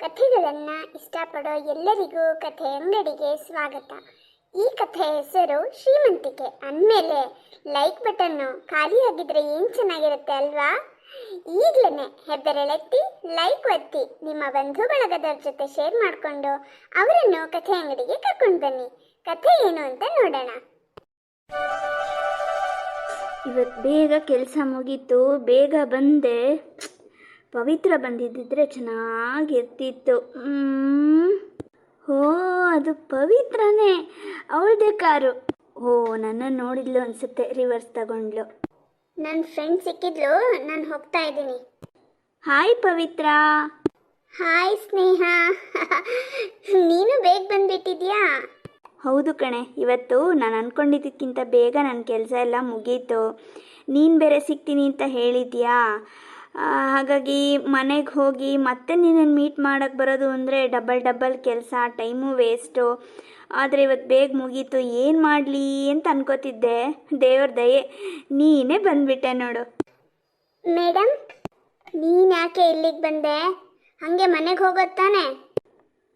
ಕಥೆಗಳನ್ನು ಇಷ್ಟಪಡೋ ಎಲ್ಲರಿಗೂ ಕಥೆ ಅಂಗಡಿಗೆ ಸ್ವಾಗತ. ಈ ಕಥೆ ಹೆಸರು ಶ್ರೀಮಂತಿಕೆ. ಅಂದಮೇಲೆ ಲೈಕ್ ಬಟನ್ನು ಖಾಲಿಯಾಗಿದ್ರೆ ಏನು ಚೆನ್ನಾಗಿರುತ್ತೆ ಅಲ್ವಾ? ಈಗಲೇ ಹೆಬ್ಬೆರಳೆತ್ತಿ ಲೈಕ್ ಒತ್ತಿ ನಿಮ್ಮ ಬಂಧು ಬಳಗದವ್ರ ಜೊತೆ ಶೇರ್ ಮಾಡಿಕೊಂಡು ಅವರನ್ನು ಕಥೆ ಅಂಗಡಿಗೆ ಕರ್ಕೊಂಡು ಬನ್ನಿ. ಕಥೆ ಏನು ಅಂತ ನೋಡೋಣ. ಇವತ್ತು ಬೇಗ ಕೆಲಸ ಮುಗೀತು, ಬೇಗ ಬಂದೆ. ಪವಿತ್ರ ಬಂದಿದ್ದಿದ್ರೆ ಚೆನ್ನಾಗಿರ್ತಿತ್ತು. ಓ, ಅದು ಪವಿತ್ರನೇ, ಅವಳದೇ ಕಾರು. ಓ, ನನ್ನನ್ನು ನೋಡಿದ್ಲು ಅನ್ಸುತ್ತೆ, ರಿವರ್ಸ್ ತಗೊಂಡ್ಲು. ನನ್ನ ಫ್ರೆಂಡ್ ಸಿಕ್ಕಿದ್ಲು, ನಾನು ಹೋಗ್ತಾ ಇದ್ದೀನಿ. ಹಾಯ್ ಪವಿತ್ರ. ಹಾಯ್ ಸ್ನೇಹ. ನೀನು ಬೇಗ ಬಂದ್ಬಿಟ್ಟಿದ್ಯಾ? ಹೌದು ಕಣೆ, ಇವತ್ತು ನಾನು ಅಂದ್ಕೊಂಡಿದ್ದಕ್ಕಿಂತ ಬೇಗ ನನ್ನ ಕೆಲಸ ಎಲ್ಲ ಮುಗೀತು. ನೀನು ಬೇರೆ ಸಿಗ್ತೀನಿ ಅಂತ ಹೇಳಿದ್ಯಾ, ಹಾಗಾಗಿ ಮನೆಗೆ ಹೋಗಿ ಮತ್ತೆ ನಿನ್ನನ್ನು ಮೀಟ್ ಮಾಡೋಕ್ಕೆ ಬರೋದು ಅಂದರೆ ಡಬಲ್ ಕೆಲಸ, ಟೈಮು ವೇಸ್ಟು. ಆದರೆ ಇವತ್ತು ಬೇಗ ಮುಗೀತು, ಏನು ಮಾಡಲಿ ಅಂತ ಅನ್ಕೋತಿದ್ದೆ. ದೇವ್ರ ದಯೆ, ನೀನೇ ಬಂದುಬಿಟ್ಟೆ ನೋಡು. ಮೇಡಮ್, ನೀನು ಯಾಕೆ ಇಲ್ಲಿಗೆ ಬಂದೆ? ಹಾಗೆ ಮನೆಗೆ ಹೋಗೋದು ತಾನೆ?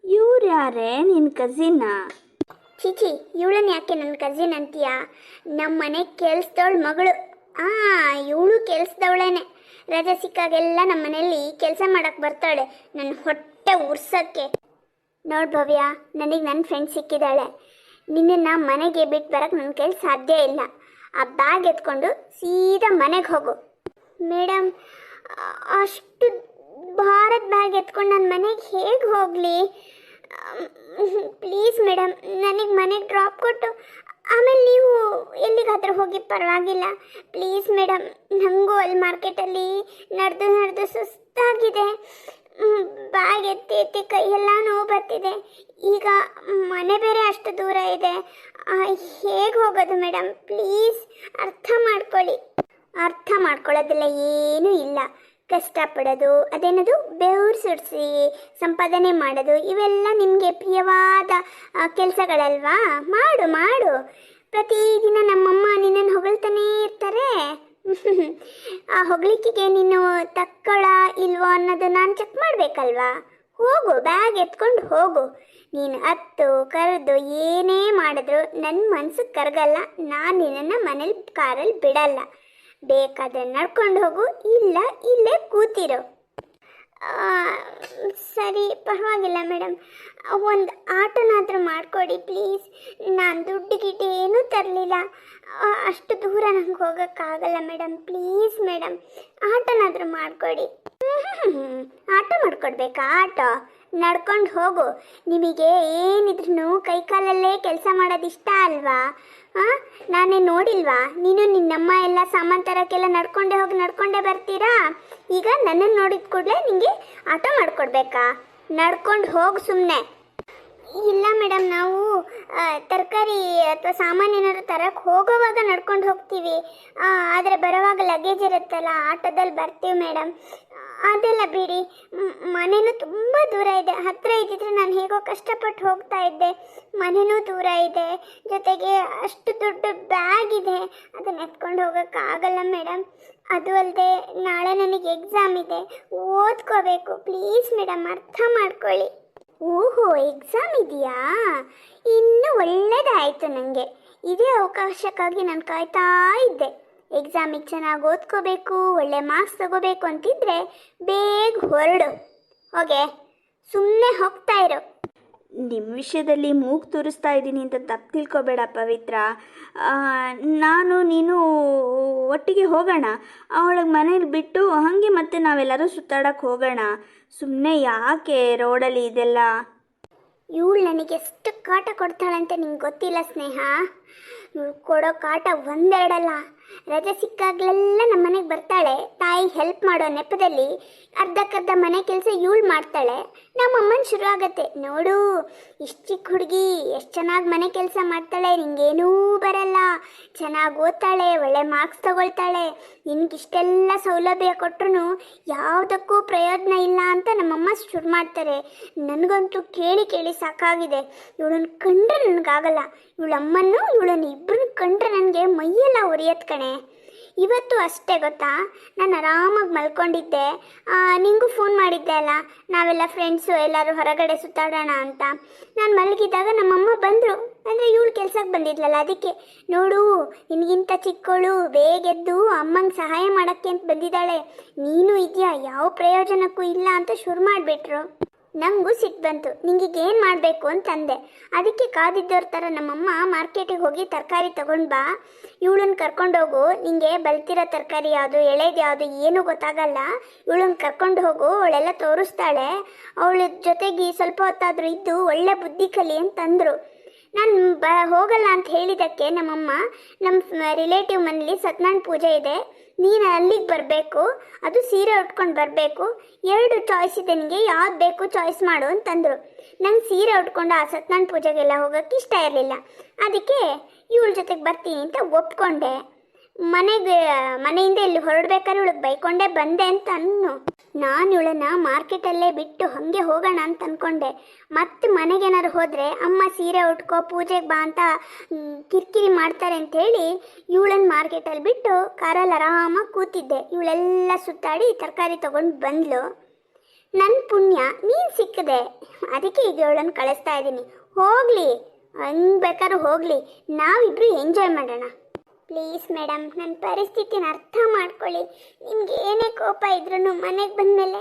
ಇವ್ರು ಯಾರೇ, ನಿನ್ನ ಕಸಿನಾ? ಚಿಚಿ, ಇವಳನ್ನ ಯಾಕೆ ನನ್ನ ಕಸಿನ್ ಅಂತೀಯಾ? ನಮ್ಮ ಮನೆ ಕೆಲ್ಸದವಳ ಮಗಳು. ಇವಳು ಕೆಲ್ಸದವಳೇನೆ. ರಜೆ ಸಿಕ್ಕಾಗೆಲ್ಲ ನಮ್ಮ ಮನೆಯಲ್ಲಿ ಕೆಲಸ ಮಾಡಕ್ಕೆ ಬರ್ತಾಳೆ, ನನ್ನ ಹೊಟ್ಟೆ ಉರ್ಸೋಕ್ಕೆ. ನೋಡು ಭವ್ಯ, ನನಗೆ ನನ್ನ ಫ್ರೆಂಡ್ ಸಿಕ್ಕಿದ್ದಾಳೆ. ನಿನ್ನನ್ನು ಮನೆಗೆ ಬಿಟ್ಟು ಬರೋಕ್ಕೆ ನನ್ನ ಕೈಲಿ ಸಾಧ್ಯ ಇಲ್ಲ. ಆ ಬ್ಯಾಗ್ ಎತ್ಕೊಂಡು ಸೀದಾ ಮನೆಗೆ ಹೋಗು. ಮೇಡಮ್, ಅಷ್ಟು ಭಾರತ್ ಬ್ಯಾಗ್ ಎತ್ಕೊಂಡು ನಾನು ಮನೆಗೆ ಹೇಗೆ ಹೋಗಲಿ? ಪ್ಲೀಸ್ ಮೇಡಮ್, ನನಗೆ ಮನೆಗೆ ಡ್ರಾಪ್ ಕೊಟ್ಟು ಆಮೇಲೆ ನೀವು ಎಲ್ಲಿಗಾದರೂ ಹೋಗಿ ಪರವಾಗಿಲ್ಲ. ಪ್ಲೀಸ್ ಮೇಡಮ್, ನನಗೂ ಅಲ್ಲಿ ಮಾರ್ಕೆಟಲ್ಲಿ ನಡೆದು ಸುಸ್ತಾಗಿದೆ. ಬ್ಯಾಗ್ ಎತ್ತಿ ಎತ್ತಿ ಕೈಯೆಲ್ಲ ನೋವು ಬರ್ತಿದೆ. ಈಗ ಮನೆ ಬೇರೆ ಅಷ್ಟು ದೂರ ಇದೆ. ಹೇಗೆ ಹೋಗೋದು ಮೇಡಮ್? ಪ್ಲೀಸ್ ಅರ್ಥ ಮಾಡ್ಕೊಳ್ಳಿ. ಅರ್ಥ ಮಾಡ್ಕೊಳ್ಳೋದಿಲ್ಲ ಏನೂ ಇಲ್ಲ. ಕಷ್ಟಪಡೋದು, ಅದೇನದು ಬೆವರು ಸುರಿಸಿ ಸಂಪಾದನೆ ಮಾಡೋದು, ಇವೆಲ್ಲ ನಿಮಗೆ ಪ್ರಿಯವಾದ ಕೆಲಸಗಳಲ್ವಾ? ಮಾಡು. ಪ್ರತಿದಿನ ನಮ್ಮಮ್ಮ ನಿನ್ನನ್ನು ಹೊಗಳ್ತಾನೇ ಇರ್ತಾರೆ. ಆ ಹೊಗಳಿಕೆಗೆ ನೀನು ತಕ್ಕೊಳ ಇಲ್ವೋ ಅನ್ನೋದು ನಾನು ಚೆಕ್ ಮಾಡಬೇಕಲ್ವಾ? ಹೋಗು, ಬ್ಯಾಗ್ ಎತ್ಕೊಂಡು ಹೋಗು. ನೀನು ಹತ್ತು ಕರೆದು ಏನೇ ಮಾಡಿದ್ರು ನನ್ನ ಮನಸ್ಸು ಕರಗಲ್ಲ. ನಾನು ನಿನ್ನನ್ನು ಮನೇಲಿ ಕಾರಲ್ಲಿ ಬಿಡಲ್ಲ. ಬೇಕಾದರೆ ನಡ್ಕೊಂಡು ಹೋಗು, ಇಲ್ಲ ಇಲ್ಲೇ ಕೂತಿರೋ. ಸರಿ, ಪರವಾಗಿಲ್ಲ ಮೇಡಮ್. ಒಂದು ಆಟೋನಾದರೂ ಮಾಡಿಕೊಡಿ ಪ್ಲೀಸ್. ನಾನು ದುಡ್ಡು ಗಿಡ್ಡು ಏನೂ ತರಲಿಲ್ಲ. ಅಷ್ಟು ದೂರ ನಂಗೆ ಹೋಗೋಕ್ಕಾಗಲ್ಲ ಮೇಡಮ್. ಪ್ಲೀಸ್ ಮೇಡಮ್, ಆಟೋನಾದರೂ ಮಾಡಿಕೊಡಿ. ಆಟೋ ಮಾಡಿಕೊಡ್ಬೇಕಾ? ಆಟೋ ನಡ್ಕೊಂಡು ಹೋಗು. ನಿಮಗೆ ಏನಿದ್ರೂ ಕೈಕಾಲಲ್ಲೇ ಕೆಲಸ ಮಾಡೋದು ಇಷ್ಟ ಅಲ್ವಾ? ನಾನೇ ನೋಡಿಲ್ವಾ? ನೀನು ನಿನ್ನಮ್ಮ ಎಲ್ಲ ಸಾಮಾನು ತರೋಕ್ಕೆಲ್ಲ ನಡ್ಕೊಂಡೇ ಬರ್ತೀರಾ? ಈಗ ನನ್ನನ್ನು ನೋಡಿದ ಕೂಡಲೇ ನಿಮಗೆ ಆಟೋ ಮಾಡಿಕೊಡ್ಬೇಕಾ? ನಡ್ಕೊಂಡು ಹೋಗು ಸುಮ್ಮನೆ. ಇಲ್ಲ ಮೇಡಮ್, ನಾವು ತರಕಾರಿ ಅಥವಾ ಸಾಮಾನು ಏನಾದ್ರು ತರಕ್ಕೆ ಹೋಗೋವಾಗ ನಡ್ಕೊಂಡು ಹೋಗ್ತೀವಿ. ಆದರೆ ಬರೋವಾಗ ಲಗೇಜ್ ಇರುತ್ತಲ್ಲ, ಆಟೋದಲ್ಲಿ ಬರ್ತೀವಿ ಮೇಡಮ್. ಅದೆಲ್ಲ ಬಿಡಿ. ಮನೆಯೂ ತುಂಬ ದೂರ ಇದೆ. ಹತ್ತಿರ ಇದ್ದಿದ್ರೆ ನಾನು ಹೇಗೋ ಕಷ್ಟಪಟ್ಟು ಹೋಗ್ತಾ ಇದ್ದೆ. ಮನೆಯೂ ದೂರ ಇದೆ, ಜೊತೆಗೆ ಅಷ್ಟು ದೊಡ್ಡ ಬ್ಯಾಗ್ ಇದೆ, ಅದನ್ನು ಎತ್ಕೊಂಡು ಹೋಗೋಕ್ಕಾಗಲ್ಲ ಮೇಡಮ್. ಅದು ಅಲ್ಲದೆ ನಾಳೆ ನನಗೆ ಎಕ್ಸಾಮ್ ಇದೆ, ಓದ್ಕೋಬೇಕು. ಪ್ಲೀಸ್ ಮೇಡಮ್, ಅರ್ಥ ಮಾಡ್ಕೊಳ್ಳಿ. ಓಹೋ, ಎಕ್ಸಾಮ್ ಇದೆಯಾ? ಇನ್ನೂ ಒಳ್ಳೆಯದಾಯಿತು. ನನಗೆ ಇದೇ ಅವಕಾಶಕ್ಕಾಗಿ ನಾನು ಕಾಯ್ತಾ ಇದ್ದೆ. ಎಕ್ಸಾಮಿಗೆ ಚೆನ್ನಾಗಿ ಓದ್ಕೋಬೇಕು, ಒಳ್ಳೆ ಮಾರ್ಕ್ಸ್ ತಗೋಬೇಕು ಅಂತಿದ್ರೆ ಬೇಗ ಹೊರಡು. ಹೋಗೆ, ಸುಮ್ಮನೆ ಹೋಗ್ತಾ ಇರು. ನಿಮ್ಮ ವಿಷಯದಲ್ಲಿ ಮೂಗು ತೋರಿಸ್ತಾ ಇದ್ದೀನಿ ಅಂತ ತಪ್ಪು ತಿಳ್ಕೊಬೇಡ ಪವಿತ್ರ. ನೀನು ಒಟ್ಟಿಗೆ ಹೋಗೋಣ. ಅವಳಿಗೆ ಮನೇಲಿ ಬಿಟ್ಟು ಹಾಗೆ ಮತ್ತೆ ನಾವೆಲ್ಲರೂ ಸುತ್ತಾಡಕ್ಕೆ ಹೋಗೋಣ. ಸುಮ್ಮನೆ ಯಾಕೆ ರೋಡಲ್ಲಿ ಇದೆಲ್ಲ? ಇವಳು ನನಗೆ ಎಷ್ಟು ಕಾಟ ಕೊಡ್ತಾಳಂತ ನಿಂಗೆ ಗೊತ್ತಿಲ್ಲ ಸ್ನೇಹ. ಇವಳು ಕೊಡೋ ಕಾಟ ಒಂದೆರಡಲ್ಲ. ರಜೆ ಸಿಕ್ಕಾಗಲೆಲ್ಲ ನಮ್ಮ ಮನೆಗೆ ಬರ್ತಾಳೆ. ತಾಯಿ ಹೆಲ್ಪ್ ಮಾಡೋ ನೆಪದಲ್ಲಿ ಅರ್ಧಕ್ಕರ್ಧ ಮನೆ ಕೆಲಸ ಇವಳು ಮಾಡ್ತಾಳೆ. ನಮ್ಮಮ್ಮನ ಶುರು ಆಗತ್ತೆ, ನೋಡು ಇಷ್ಟು ಚಿಕ್ಕ ಹುಡುಗಿ ಎಷ್ಟು ಚೆನ್ನಾಗಿ ಮನೆ ಕೆಲಸ ಮಾಡ್ತಾಳೆ, ನಿಂಗೇನೂ ಬರಲ್ಲ, ಚೆನ್ನಾಗಿ ಓದ್ತಾಳೆ, ಒಳ್ಳೆ ಮಾರ್ಕ್ಸ್ ತಗೊಳ್ತಾಳೆ, ನಿನಗಿಷ್ಟೆಲ್ಲ ಸೌಲಭ್ಯ ಕೊಟ್ಟರು ಯಾವುದಕ್ಕೂ ಪ್ರಯೋಜನ ಇಲ್ಲ ಅಂತ ನಮ್ಮಮ್ಮ ಶುರು ಮಾಡ್ತಾರೆ. ನನಗಂತೂ ಕೇಳಿ ಸಾಕಾಗಿದೆ. ಇವಳನ್ನು ಕಂಡ್ರೆ ನನಗಾಗಲ್ಲ. ಇವಳಮ್ಮನ್ನು ಇವಳನ್ನು ಇಬ್ಬರನ್ನ ಕಂಡ್ರೆ ನನಗೆ ಮೈಯೆಲ್ಲ ಉರಿಯತ್ ಕಣೆ. ಇವತ್ತು ಅಷ್ಟೇ ಗೊತ್ತಾ, ನಾನು ಆರಾಮಾಗಿ ಮಲ್ಕೊಂಡಿದ್ದೆ. ನಿಂಗೂ ಫೋನ್ ಮಾಡಿದ್ದೆ ಅಲ್ಲ, ನಾವೆಲ್ಲ ಫ್ರೆಂಡ್ಸು ಎಲ್ಲರೂ ಹೊರಗಡೆ ಸುತ್ತಾಡೋಣ ಅಂತ. ನಾನು ಮಲಗಿದ್ದಾಗ ನಮ್ಮಮ್ಮ ಬಂದರು, ಅಂದರೆ ಇವಳು ಕೆಲ್ಸಕ್ಕೆ ಬಂದಿದ್ಲಲ್ಲ, ಅದಕ್ಕೆ ನೋಡು ನಿನಗಿಂತ ಚಿಕ್ಕವಳು ಬೇಗ ಎದ್ದು ಅಮ್ಮಂಗೆ ಸಹಾಯ ಮಾಡೋಕ್ಕೆ ಅಂತ ಬಂದಿದ್ದಾಳೆ, ನೀನು ಇದೆಯಾ ಯಾವ ಪ್ರಯೋಜನಕ್ಕೂ ಇಲ್ಲ ಅಂತ ಶುರು ಮಾಡಿಬಿಟ್ರು. ನನಗೂ ಸಿಟ್ಟು ಬಂತು, ನಿಂಗೀಗೇನು ಮಾಡಬೇಕು ಅಂತಂದೆ. ಅದಕ್ಕೆ ಕಾದಿದ್ದವ್ರ ಥರ ನಮ್ಮಮ್ಮ ಮಾರ್ಕೆಟಿಗೆ ಹೋಗಿ ತರಕಾರಿ ತಗೊಂಡು ಬಾ, ಇವಳನ್ನ ಕರ್ಕೊಂಡೋಗು, ನಿಂಗೆ ಬಲ್ತಿರೋ ತರಕಾರಿ ಯಾವುದು ಎಳೆದು ಯಾವುದು ಏನೂ ಗೊತ್ತಾಗಲ್ಲ, ಇವಳನ್ನ ಕರ್ಕೊಂಡು ಹೋಗು, ಅವಳೆಲ್ಲ ತೋರಿಸ್ತಾಳೆ, ಅವಳ ಜೊತೆಗೆ ಸ್ವಲ್ಪ ಹೊತ್ತಾದರೂ ಇದ್ದು ಒಳ್ಳೆ ಬುದ್ಧಿ ಕಲಿ ಅಂತಂದರು. ನಾನು ಹೋಗಲ್ಲ ಅಂತ ಹೇಳಿದ್ದಕ್ಕೆ ನಮ್ಮಮ್ಮ, ನಮ್ಮ ರಿಲೇಟಿವ್ ಮನೇಲಿ ಸತ್ಯನಾರಾಯಣ ಪೂಜೆ ಇದೆ, ನೀನು ಅಲ್ಲಿಗೆ ಬರಬೇಕು, ಅದು ಸೀರೆ ಉಟ್ಕೊಂಡು ಬರಬೇಕು, 2 ಚಾಯ್ಸ್ ಇದೆ, ನಿನಗೆ ಯಾವ್ದು ಬೇಕು ಚಾಯ್ಸ್ ಮಾಡು ಅಂತಂದರು. ನಂಗೆ ಸೀರೆ ಉಟ್ಕೊಂಡು ಆ ಸತ್ಯನಾರಾಯಣ ಪೂಜೆಗೆಲ್ಲ ಹೋಗೋಕ್ಕೆ ಇಷ್ಟ ಇರಲಿಲ್ಲ. ಅದಕ್ಕೆ ಇವಳ ಜೊತೆಗೆ ಬರ್ತೀನಿ ಅಂತ ಒಪ್ಕೊಂಡೆ. ಮನೆಯಿಂದ ಇಲ್ಲಿ ಹೊರಡ್ಬೇಕಾದ್ರೆ ಇವಳಿಗೆ ಬೈಕೊಂಡೇ ಬಂದೆ ಅಂತ ನಾನು ಇವಳನ್ನ ಮಾರ್ಕೆಟಲ್ಲೇ ಬಿಟ್ಟು ಹಾಗೆ ಹೋಗೋಣ ಅಂತ ಅಂದ್ಕೊಂಡೆ. ಮತ್ತೆ ಮನೆಗೇನಾದ್ರು ಹೋದರೆ ಅಮ್ಮ ಸೀರೆ ಉಟ್ಕೋ ಪೂಜೆಗೆ ಬಾ ಅಂತ ಕಿರಿಕಿರಿ ಮಾಡ್ತಾರೆ ಅಂಥೇಳಿ ಇವಳನ್ನ ಮಾರ್ಕೆಟಲ್ಲಿ ಬಿಟ್ಟು ಕಾರಲ್ಲಿ ಆರಾಮಾಗಿ ಕೂತಿದ್ದೆ. ಇವಳೆಲ್ಲ ಸುತ್ತಾಡಿ ತರಕಾರಿ ತೊಗೊಂಡು ಬಂದ್ಲು. ನನ್ನ ಪುಣ್ಯ ನೀನು ಸಿಕ್ಕಿದೆ, ಅದಕ್ಕೆ ಈಗ ಇವಳನ್ನು ಕಳಿಸ್ತಾ ಇದ್ದೀನಿ. ಹೋಗಲಿ, ಹಂಗೆ ಬೇಕಾದ್ರೂ ಹೋಗಲಿ, ನಾವಿಬ್ಬರು ಎಂಜಾಯ್ ಮಾಡೋಣ. ಪ್ಲೀಸ್ ಮೇಡಮ್, ನನ್ನ ಪರಿಸ್ಥಿತಿನ ಅರ್ಥ ಮಾಡ್ಕೊಳ್ಳಿ. ನಿಮ್ಗೆ ಏನೇ ಕೋಪ ಇದ್ರೂ ಮನೆಗೆ ಬಂದಮೇಲೆ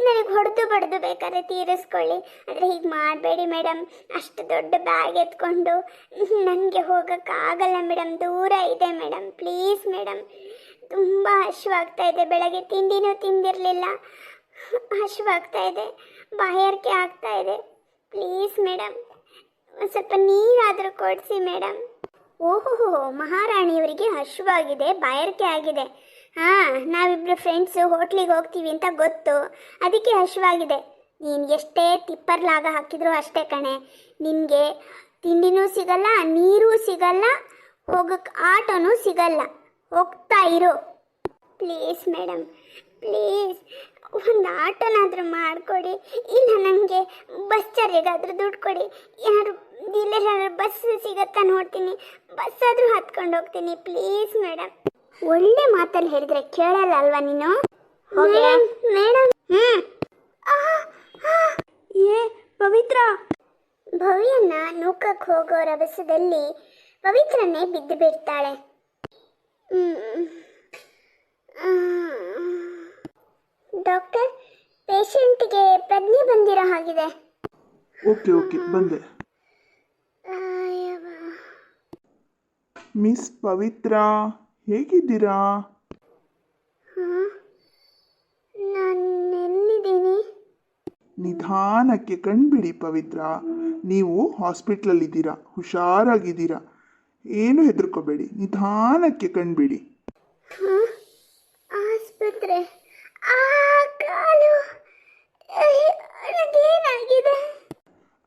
ನನಗೆ ಹೊಡೆದು ಬಡ್ದು ಬೇಕಾದ್ರೆ ತೀರಿಸ್ಕೊಳ್ಳಿ, ಆದರೆ ಹೀಗೆ ಮಾಡಬೇಡಿ ಮೇಡಮ್. ಅಷ್ಟು ದೊಡ್ಡ ಬ್ಯಾಗ್ ಎತ್ಕೊಂಡು ನನಗೆ ಹೋಗೋಕ್ಕಾಗಲ್ಲ ಮೇಡಮ್, ದೂರ ಇದೆ ಮೇಡಮ್. ಪ್ಲೀಸ್ ಮೇಡಮ್, ತುಂಬ ಹಶ್ವಾಗ್ತಾ ಇದೆ, ಬೆಳಗ್ಗೆ ತಿಂಡಿನೂ ತಿಂದಿರಲಿಲ್ಲ, ಹಶ್ವಾಗ್ತಾ ಇದೆ, ಬಾಯಾರಿಕೆ ಆಗ್ತಾ ಇದೆ. ಪ್ಲೀಸ್ ಮೇಡಮ್, ಒಂದು ಸ್ವಲ್ಪ ನೀರಾದರೂ ಕೊಡಿಸಿ ಮೇಡಮ್. ಓಹೋ, ಮಹಾರಾಣಿಯವರಿಗೆ ಹಶ್ವಾಗಿದೆ, ಬಾಯಾರಿಕೆ ಆಗಿದೆ. ಹಾಂ, ನಾವಿಬ್ಬರು ಫ್ರೆಂಡ್ಸು ಹೋಟ್ಲಿಗೆ ಹೋಗ್ತೀವಿ ಅಂತ ಗೊತ್ತು, ಅದಕ್ಕೆ ಹಶ್ವಾಗಿದೆ. ನೀನು ಎಷ್ಟೇ ತಿಪ್ಪರ್ಲಾಗ ಹಾಕಿದ್ರು ಅಷ್ಟೇ ಕಣೆ, ನಿನಗೆ ತಿಂಡಿನೂ ಸಿಗಲ್ಲ, ನೀರೂ ಸಿಗಲ್ಲ, ಹೋಗೋಕ್ಕೆ ಆಟೋನೂ ಸಿಗಲ್ಲ. ಹೋಗ್ತಾ ಇರು ಪ್ಲೀಸ್ ಮೇಡಮ್, ಪ್ಲೀಸ್ ಒಂದು ಆಟೋನಾದರೂ ಮಾಡಿಕೊಡಿ, ಇಲ್ಲ ನನಗೆ ಬಸ್ ಚಾರ್ಜಿಗಾದರೂ ದುಡ್ಡು ಕೊಡಿ. ಏನಾದ್ರು ಇಲ್ಲೇನಾದ್ರು ಬಸ್ ಸಿಗತ್ತಾ ನೋಡ್ತೀನಿ, ಬಸ್ ಆದರೂ ಹತ್ಕೊಂಡು ಹೋಗ್ತೀನಿ. Please madam. ಒಳ್ಳೆ ಮಾತಲ್ಲಿ ಹೇಳಿದ್ರೆ ಕೇಳಲ್ಲ ಅಲ್ವಾ ನೀನು? ಮೇಡಮ್. ಏ ಪವಿತ್ರ, ಭವ್ಯನ್ನ ನೂಕಕ್ಕೆ ಹೋಗೋ ರಭಸದಲ್ಲಿ ಪವಿತ್ರನೇ ಬಿದ್ದು ಬಿಡ್ತಾಳೆ. ಡಾಕ್ಟರ್, ಪೇಷಂಟ್ಗೆ ಪ್ರಜ್ಞೆ ಬಂದಿರೋ ಹಾಗಿದೆ. ಓಕೆ ಬಂದೆ. ಮಿಸ್ ಪವಿತ್ರ, ಹೇಗಿದ್ದೀರಾ? ನಾನು ಎಲ್ಲಿದ್ದೀನಿ? ನಿಧಾನಕ್ಕೆ ಕಣ್ಬಿಡಿ ಪವಿತ್ರ, ನೀವು ಹಾಸ್ಪಿಟ್ಲಲ್ಲಿದ್ದೀರಾ, ಹುಷಾರಾಗಿದ್ದೀರಾ, ಏನು ಹೆದರ್ಕೋಬೇಡಿ, ನಿಧಾನಕ್ಕೆ ಕಣ್ಬಿಡಿ. ಆಸ್ಪತ್ರೆ, ಕಾಲು ಏನಾಗಿದೆ?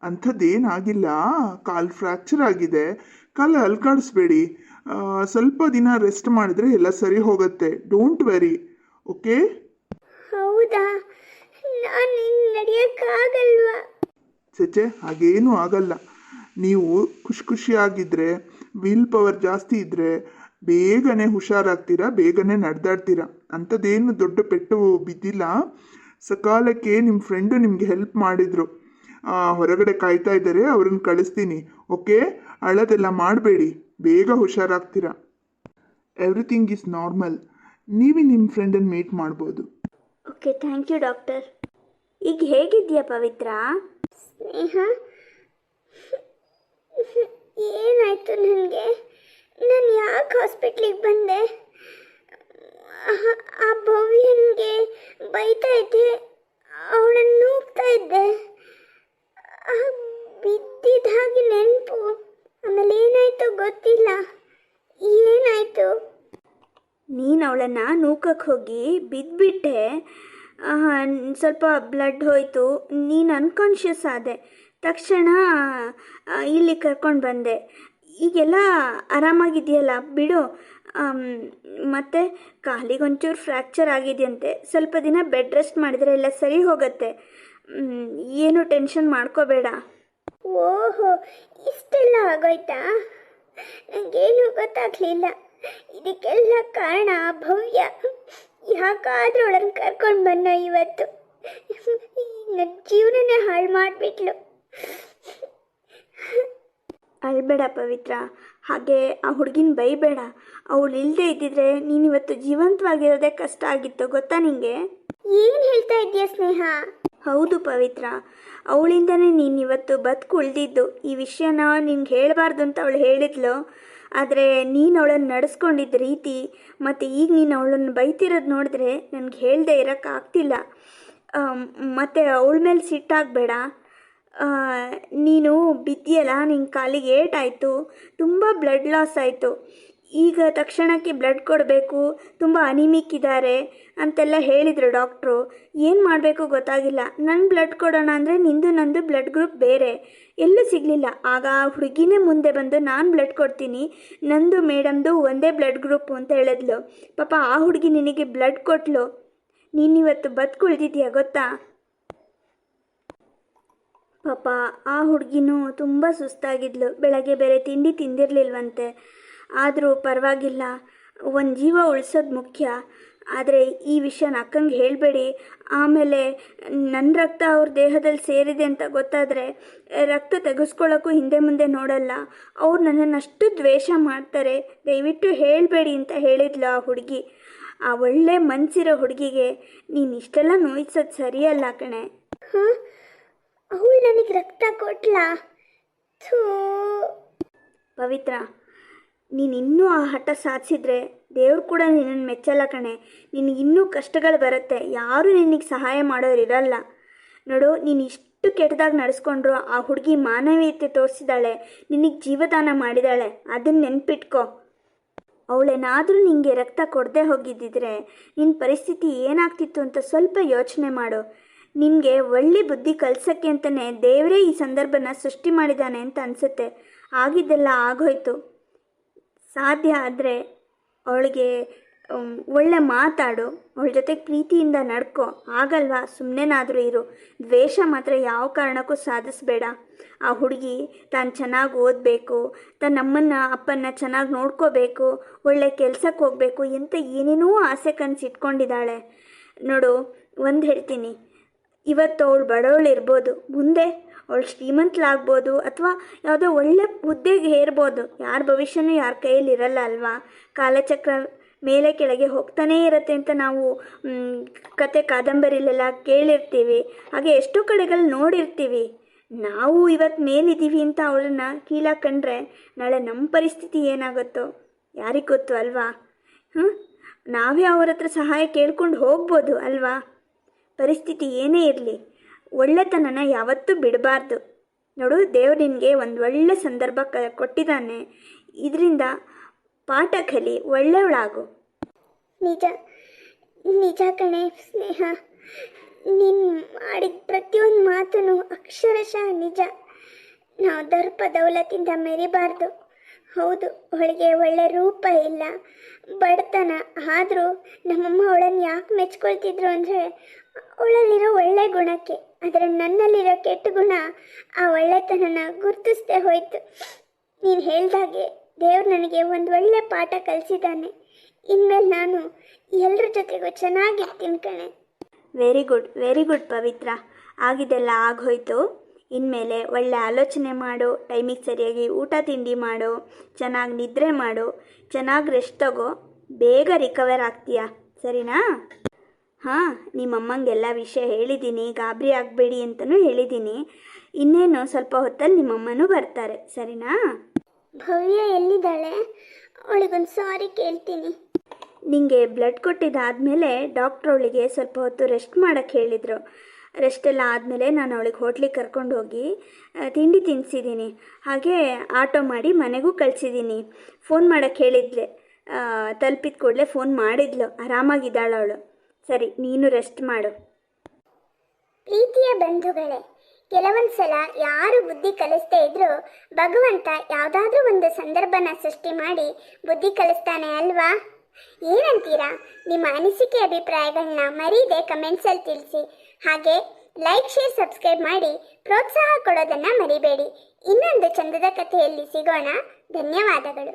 ಅಂಥದ್ದೇನಾಗಿಲ್ಲ, ಕಾಲು ಫ್ರ್ಯಾಕ್ಚರ್ ಆಗಿದೆ, ಕಾಲು ಅಲ್ಕಾಡಿಸ್ಬೇಡಿ, ಸ್ವಲ್ಪ ದಿನ ರೆಸ್ಟ್ ಮಾಡಿದ್ರೆ ಎಲ್ಲ ಸರಿ ಹೋಗುತ್ತೆ. Don't very, okay? ಹೌದಾ? ನಾನು ನಡೆಯೋಕ್ಕಾಗಲ್ವಾ? ಚೇಚೆ, ಹಾಗೇನೂ ಆಗಲ್ಲ. ನೀವು ಖುಷಿಯಾಗಿದ್ದರೆ, ವಿಲ್ ಪವರ್ ಜಾಸ್ತಿ ಇದ್ದರೆ ಬೇಗನೆ ಹುಷಾರಾಗ್ತೀರಾ, ಬೇಗನೆ ನಡೆದಾಡ್ತೀರಾ. ಅಂಥದ್ದೇನು ದೊಡ್ಡ ಪೆಟ್ಟು ಬಿದ್ದಿಲ್ಲ. ಸಕಾಲಕ್ಕೆ ನಿಮ್ಮ ಫ್ರೆಂಡು ನಿಮಗೆ ಹೆಲ್ಪ್ ಮಾಡಿದರು, ಹೊರಗಡೆ ಕಾಯ್ತಾ ಇದ್ದಾರೆ, ಅವ್ರನ್ನ ಕಳಿಸ್ತೀನಿ. ಓಕೆ, ಅಳೋದೆಲ್ಲ ಮಾಡಬೇಡಿ, ಬೇಗ ಹುಷಾರಾಗ್ತೀರಾ. Everything is normal. ನೀವೇ ನಿಮ್ಮ ಫ್ರೆಂಡನ್ನು ಮೀಟ್ ಮಾಡ್ಬೋದು. Okay, thank you doctor. ಈಗ ಹೇಗಿದೆಯಾ ಪವಿತ್ರ? ಸ್ನೇಹ, ಏನಾಯಿತು ನನಗೆ? ನಾನು ಯಾಕೆ ಹಾಸ್ಪಿಟ್ಲಿಗೆ ಬಂದೆ? ಆ ಭವ್ಯನಿಗೆ ಬೈತಾ ಇದ್ದೆ, ಅವಳನ್ನು ನೂಗ್ತಾ ಇದ್ದೆ, ಬಿದ್ದಿದ್ದ ಹಾಗೆ ನೆನಪು. ಆಮೇಲೆ ಏನಾಯ್ತು ಗೊತ್ತಿಲ್ಲ. ಏನಾಯಿತು? ನೀನು ಅವಳನ್ನು ನೂಕಕ್ಕೆ ಹೋಗಿ ಬಿದ್ದುಬಿಟ್ಟೆ, ಸ್ವಲ್ಪ ಬ್ಲಡ್ ಹೋಯಿತು, ನೀನು ಅನ್ಕಾನ್ಷಿಯಸ್ ಆದೆ. ತಕ್ಷಣ ಇಲ್ಲಿ ಕರ್ಕೊಂಡು ಬಂದೆ. ಈಗೆಲ್ಲ ಆರಾಮಾಗಿದೆಯಲ್ಲ, ಬಿಡು. ಮತ್ತು ಕಾಲಿಗೊಂಚೂರು ಫ್ರ್ಯಾಕ್ಚರ್ ಆಗಿದೆಯಂತೆ, ಸ್ವಲ್ಪ ದಿನ ಬೆಡ್ ರೆಸ್ಟ್ ಮಾಡಿದರೆ ಎಲ್ಲ ಸರಿ ಹೋಗುತ್ತೆ. ಏನು ಟೆನ್ಷನ್ ಮಾಡ್ಕೋಬೇಡ. ಓಹೋ, ಇಷ್ಟೆಲ್ಲ ಆಗೋಯ್ತಾ? ನನಗೇನು ಗೊತ್ತಾಗಲಿಲ್ಲ. ಇದಕ್ಕೆಲ್ಲ ಕಾರಣ ಭವ್ಯ. ಯಾಕಾದ್ರೂ ಅವಳನ್ನು ಕರ್ಕೊಂಡು ಬನ್ನೋ ಇವತ್ತು. ನನ್ನ ಜೀವನನೇ ಹಾಳು ಮಾಡಿಬಿಟ್ಲು. ಅಳ್ಬೇಡ ಪವಿತ್ರ, ಹಾಗೆ ಆ ಹುಡುಗಿನ ಬೈಬೇಡ. ಅವಳು ಇಲ್ಲದೆ ಇದ್ದಿದ್ರೆ ನೀನಿವತ್ತು ಜೀವಂತವಾಗಿರೋದೇ ಕಷ್ಟ ಆಗಿತ್ತು, ಗೊತ್ತಾ ನಿಂಗೆ? ಏನು ಹೇಳ್ತಾ ಇದೆಯಾ ಸ್ನೇಹ? ಹೌದು ಪವಿತ್ರ, ಅವಳಿಂದನೇ ನೀನಿವತ್ತು ಬದುಕು ಉಳಿದಿದ್ದು. ಈ ವಿಷಯನ ನಿನ್ಗೆ ಹೇಳಬಾರ್ದು ಅಂತ ಅವಳು ಹೇಳಿದ್ಲು. ಆದರೆ ನೀನು ಅವಳನ್ನು ನಡೆಸ್ಕೊಂಡಿದ್ದ ರೀತಿ ಮತ್ತು ಈಗ ನೀನು ಅವಳನ್ನು ಬೈತಿರೋದು ನೋಡಿದ್ರೆ ನನಗೆ ಹೇಳದೆ ಇರೋಕ್ಕಾಗ್ತಿಲ್ಲ. ಮತ್ತು ಅವಳ ಮೇಲೆ ಸಿಟ್ಟಾಗಬೇಡ. ನೀನು ಬಿದ್ದಿಯಲ್ಲ, ನಿನ್ನ ಕಾಲಿಗೆ ಏಟಾಯಿತು, ತುಂಬ ಬ್ಲಡ್ ಲಾಸ್ ಆಯಿತು. ಈಗ ತಕ್ಷಣಕ್ಕೆ ಬ್ಲಡ್ ಕೊಡಬೇಕು, ತುಂಬ ಅನಿಮಿಕ್ ಇದ್ದಾರೆ ಅಂತೆಲ್ಲ ಹೇಳಿದರು ಡಾಕ್ಟ್ರು. ಏನು ಮಾಡಬೇಕು ಗೊತ್ತಾಗಿಲ್ಲ. ನನ್ನ ಬ್ಲಡ್ ಕೊಡೋಣ ಅಂದರೆ ನಂದು ಬ್ಲಡ್ ಗ್ರೂಪ್ ಬೇರೆ, ಎಲ್ಲೂ ಸಿಗಲಿಲ್ಲ. ಆಗ ಆ ಹುಡುಗಿನೇ ಮುಂದೆ ಬಂದು ನಾನು ಬ್ಲಡ್ ಕೊಡ್ತೀನಿ, ನಂದು ಮೇಡಮ್ದು ಒಂದೇ ಬ್ಲಡ್ ಗ್ರೂಪು ಅಂತ ಹೇಳಿದ್ಲು. ಪಾಪ ಆ ಹುಡುಗಿ ನಿನಗೆ ಬ್ಲಡ್ ಕೊಟ್ಲು, ನೀನಿವತ್ತು ಬದುಕುಳಿದಿದ್ಯಾ ಗೊತ್ತಾ? ಪಾಪ ಆ ಹುಡುಗಿನೂ ತುಂಬ ಸುಸ್ತಾಗಿದ್ಲು, ಬೆಳಗ್ಗೆ ಬೇರೆ ತಿಂಡಿ ತಿಂದಿರಲಿಲ್ವಂತೆ. ಆದರೂ ಪರವಾಗಿಲ್ಲ, ಒಂದು ಜೀವ ಉಳಿಸೋದು ಮುಖ್ಯ. ಆದರೆ ಈ ವಿಷಯನ ಅಕ್ಕಂಗೆ ಹೇಳಬೇಡಿ. ಆಮೇಲೆ ನನ್ನ ರಕ್ತ ಅವ್ರ ದೇಹದಲ್ಲಿ ಸೇರಿದೆ ಅಂತ ಗೊತ್ತಾದರೆ ರಕ್ತ ತೆಗೆಸ್ಕೊಳ್ಳೋಕ್ಕೂ ಹಿಂದೆ ಮುಂದೆ ನೋಡಲ್ಲ. ಅವ್ರು ನನ್ನನ್ನು ಅಷ್ಟು ದ್ವೇಷ ಮಾಡ್ತಾರೆ, ದಯವಿಟ್ಟು ಹೇಳಬೇಡಿ ಅಂತ ಹೇಳಿದ್ಲು ಆ ಹುಡುಗಿ. ಆ ಒಳ್ಳೆ ಮನಸ್ಸಿರೋ ಹುಡುಗಿಗೆ ನೀನು ಇಷ್ಟೆಲ್ಲ ನೋಯಿಸೋದು ಸರಿಯಲ್ಲ ಕಣೆ. ಹಾಂ, ಅವಳು ನನಗೆ ರಕ್ತ ಕೊಟ್ಲಾ? ಥೂ. ಪವಿತ್ರ, ನೀನು ಇನ್ನೂ ಆ ಹಠ ಸಾಧಿಸಿದ್ರೆ ದೇವ್ರು ಕೂಡ ನಿನ್ನನ್ನು ಮೆಚ್ಚಲ್ಲ ಕಣೆ. ನಿನಗೆ ಇನ್ನೂ ಕಷ್ಟಗಳು ಬರುತ್ತೆ, ಯಾರೂ ನಿನಗೆ ಸಹಾಯ ಮಾಡೋರು ಇರಲ್ಲ. ನೋಡು, ನೀನು ಇಷ್ಟು ಕೆಟ್ಟದಾಗಿ ನಡೆಸ್ಕೊಂಡ್ರು ಆ ಹುಡುಗಿ ಮಾನವೀಯತೆ ತೋರಿಸಿದಾಳೆ, ನಿನಗೆ ಜೀವದಾನ ಮಾಡಿದಾಳೆ, ಅದನ್ನು ನೆನ್ಪಿಟ್ಕೋ. ಅವಳೇನಾದರೂ ನಿನಗೆ ರಕ್ತ ಕೊಡದೆ ಹೋಗಿದ್ದಿದ್ರೆ ನಿನ್ನ ಪರಿಸ್ಥಿತಿ ಏನಾಗ್ತಿತ್ತು ಅಂತ ಸ್ವಲ್ಪ ಯೋಚನೆ ಮಾಡು. ನಿನಗೆ ಒಳ್ಳೆ ಬುದ್ಧಿ ಕಲಿಸೋಕ್ಕೆ ಅಂತಲೇ ದೇವರೇ ಈ ಸಂದರ್ಭನ ಸೃಷ್ಟಿ ಮಾಡಿದ್ದಾನೆ ಅಂತ ಅನಿಸುತ್ತೆ. ಆಗಿದ್ದೆಲ್ಲ ಆಗೋಯ್ತು. ಸಾಧ್ಯ ಆದರೆ ಅವಳಿಗೆ ಒಳ್ಳೆ ಮಾತಾಡು, ಅವಳ ಜೊತೆ ಪ್ರೀತಿಯಿಂದ ನಡ್ಕೊ. ಆಗಲ್ವಾ, ಸುಮ್ಮನೆನಾದರೂ ಇರು. ದ್ವೇಷ ಮಾತ್ರ ಯಾವ ಕಾರಣಕ್ಕೂ ಸಾಧಿಸಬೇಡ. ಆ ಹುಡುಗಿ ತಾನು ಚೆನ್ನಾಗಿ ಓದಬೇಕು, ತನ್ನ ಅಮ್ಮನ ಅಪ್ಪನ್ನ ಚೆನ್ನಾಗಿ ನೋಡ್ಕೋಬೇಕು, ಒಳ್ಳೆ ಕೆಲ್ಸಕ್ಕೆ ಹೋಗಬೇಕು ಅಂತ ಏನೇನೋ ಆಸೆ ಕನಸು ಇಟ್ಕೊಂಡಿದ್ದಾಳೆ. ನೋಡು, ಒಂದು ಹೇಳ್ತೀನಿ, ಇವತ್ತು ಅವಳು ಬಡವಳಿರ್ಬೋದು, ಮುಂದೆ ಅವಳು ಶ್ರೀಮಂತಲಾಗ್ಬೋದು, ಅಥವಾ ಯಾವುದೋ ಒಳ್ಳೆ ಹುದ್ದೆಗೆ ಏರ್ಬೋದು. ಯಾರ ಭವಿಷ್ಯನೂ ಯಾರ ಕೈಯಲ್ಲಿ ಇರಲ್ಲ ಅಲ್ವಾ? ಕಾಲಚಕ್ರ ಮೇಲೆ ಕೆಳಗೆ ಹೋಗ್ತಾನೇ ಇರುತ್ತೆ ಅಂತ ನಾವು ಕತೆ ಕಾದಂಬರಿಲೆಲ್ಲ ಕೇಳಿರ್ತೀವಿ. ಹಾಗೆ ಎಷ್ಟೋ ಕಡೆಗಳು ನೋಡಿರ್ತೀವಿ. ನಾವು ಇವತ್ತು ಮೇಲಿದ್ದೀವಿ ಅಂತ ಅವಳನ್ನು ಕೀಳಾಗಿ ಕಂಡ್ರೆ ನಾಳೆ ನಮ್ಮ ಪರಿಸ್ಥಿತಿ ಏನಾಗುತ್ತೋ ಯಾರಿಗೆ ಗೊತ್ತು ಅಲ್ವಾ? ನಾವೇ ಅವ್ರ ಹತ್ರ ಸಹಾಯ ಕೇಳ್ಕೊಂಡು ಹೋಗ್ಬೋದು ಅಲ್ವಾ? ಪರಿಸ್ಥಿತಿ ಏನೇ ಇರಲಿ, ಒಳ್ಳೆತನನ ಯಾವತ್ತೂ ಬಿಡಬಾರ್ದು. ನೋಡು, ದೇವ್ರು ನಿನಗೆ ಒಂದು ಒಳ್ಳೆ ಸಂದರ್ಭ ಕೊಟ್ಟಿದ್ದಾನೆ. ಇದರಿಂದ ಪಾಠ ಕಲಿ, ಒಳ್ಳೆಯವಳಾಗು. ನಿಜ ನಿಜ ಕಣೆ ಸ್ನೇಹ, ನೀನು ಮಾಡಿದ ಪ್ರತಿಯೊಂದು ಮಾತೂ ಅಕ್ಷರಶಃ ನಿಜ. ನಾವು ದರ್ಪ ದೌಲತಿಂದ ಮೆರಿಬಾರ್ದು. ಹೌದು, ಅವಳಿಗೆ ಒಳ್ಳೆ ರೂಪ ಇಲ್ಲ, ಬಡತನ. ಆದರೂ ನಮ್ಮಮ್ಮ ಅವಳನ್ನು ಯಾಕೆ ಮೆಚ್ಕೊಳ್ತಿದ್ರು ಅಂದರೆ ಅವಳಲ್ಲಿರೋ ಒಳ್ಳೆ ಗುಣಕ್ಕೆ. ಆದರೆ ನನ್ನಲ್ಲಿರೋ ಕೆಟ್ಟ ಗುಣ ಆ ಒಳ್ಳೆತನನ ಗುರುತಿಸ್ದೆ ಹೋಯ್ತು. ನೀನು ಹೇಳ್ದಾಗೆ ದೇವ್ರು ನನಗೆ ಒಂದು ಒಳ್ಳೆ ಪಾಠ ಕಲಿಸಿದ್ದಾನೆ. ಇನ್ಮೇಲೆ ನಾನು ಎಲ್ಲರ ಜೊತೆಗೂ ಚೆನ್ನಾಗಿರ್ತೀನಿ ಕಣೆ. ವೆರಿ ಗುಡ್ ಪವಿತ್ರ. ಆಗಿದೆಲ್ಲ ಆಗೋಯ್ತು. ಇನ್ಮೇಲೆ ಒಳ್ಳೆ ಆಲೋಚನೆ ಮಾಡು, ಟೈಮಿಗೆ ಸರಿಯಾಗಿ ಊಟ ತಿಂಡಿ ಮಾಡು, ಚೆನ್ನಾಗಿ ನಿದ್ರೆ ಮಾಡು, ಚೆನ್ನಾಗಿ ರೆಸ್ಟ್ ತಗೋ, ಬೇಗ ರಿಕವರ್ ಆಗ್ತೀಯಾ, ಸರಿನಾ? ಹಾಂ, ನಿಮ್ಮಮ್ಮಂಗೆಲ್ಲ ವಿಷಯ ಹೇಳಿದ್ದೀನಿ, ಗಾಬರಿ ಆಗಬೇಡಿ ಅಂತಲೂ ಹೇಳಿದ್ದೀನಿ. ಇನ್ನೇನು ಸ್ವಲ್ಪ ಹೊತ್ತಲ್ಲಿ ನಿಮ್ಮಮ್ಮನೂ ಬರ್ತಾರೆ, ಸರಿನಾ? ಭವ್ಯ ಎಲ್ಲಿದ್ದಾಳೆ? ಅವಳಿಗೊಂದು ಸಾರಿ ಕೇಳ್ತೀನಿ. ನಿಮಗೆ ಬ್ಲಡ್ ಕೊಟ್ಟಿದ್ದಾದಮೇಲೆ ಡಾಕ್ಟ್ರ್ ಅವಳಿಗೆ ಸ್ವಲ್ಪ ಹೊತ್ತು ರೆಸ್ಟ್ ಮಾಡೋಕ್ಕೆ ಹೇಳಿದರು. ರೆಸ್ಟೆಲ್ಲ ಆದಮೇಲೆ ನಾನು ಅವಳಿಗೆ ಹೋಟ್ಲಿಗೆ ಕರ್ಕೊಂಡು ಹೋಗಿ ತಿಂಡಿ ತಿನ್ನಿಸಿದ್ದೀನಿ. ಹಾಗೆ ಆಟೋ ಮಾಡಿ ಮನೆಗೂ ಕಳಿಸಿದ್ದೀನಿ. ಫೋನ್ ಮಾಡೋಕ್ಕೆ ಹೇಳಿದ್ಲೆ, ತಲುಪಿದ ಕೂಡಲೇ ಫೋನ್ ಮಾಡಿದ್ಲು. ಆರಾಮಾಗಿದ್ದಾಳು ಅವಳು. ಸರಿ, ನೀನು ರೆಸ್ಟ್ ಮಾಡು. ಪ್ರೀತಿಯ ಬಂಧುಗಳೇ, ಕೆಲವೊಂದು ಸಲ ಯಾರು ಬುದ್ಧಿ ಕಲಿಸ್ದೇ ಇದ್ರೂ ಭಗವಂತ ಯಾವುದಾದ್ರೂ ಒಂದು ಸಂದರ್ಭನ ಸೃಷ್ಟಿ ಮಾಡಿ ಬುದ್ಧಿ ಕಲಿಸ್ತಾನೆ ಅಲ್ವಾ? ಏನಂತೀರಾ? ನಿಮ್ಮ ಅನಿಸಿಕೆ ಅಭಿಪ್ರಾಯಗಳನ್ನ ಮರೀದೆ ಕಮೆಂಟ್ಸಲ್ಲಿ ತಿಳಿಸಿ. ಹಾಗೆ ಲೈಕ್, ಶೇರ್, ಸಬ್ಸ್ಕ್ರೈಬ್ ಮಾಡಿ ಪ್ರೋತ್ಸಾಹ ಕೊಡೋದನ್ನು ಮರಿಬೇಡಿ. ಇನ್ನೊಂದು ಚಂದದ ಕಥೆಯಲ್ಲಿ ಸಿಗೋಣ. ಧನ್ಯವಾದಗಳು.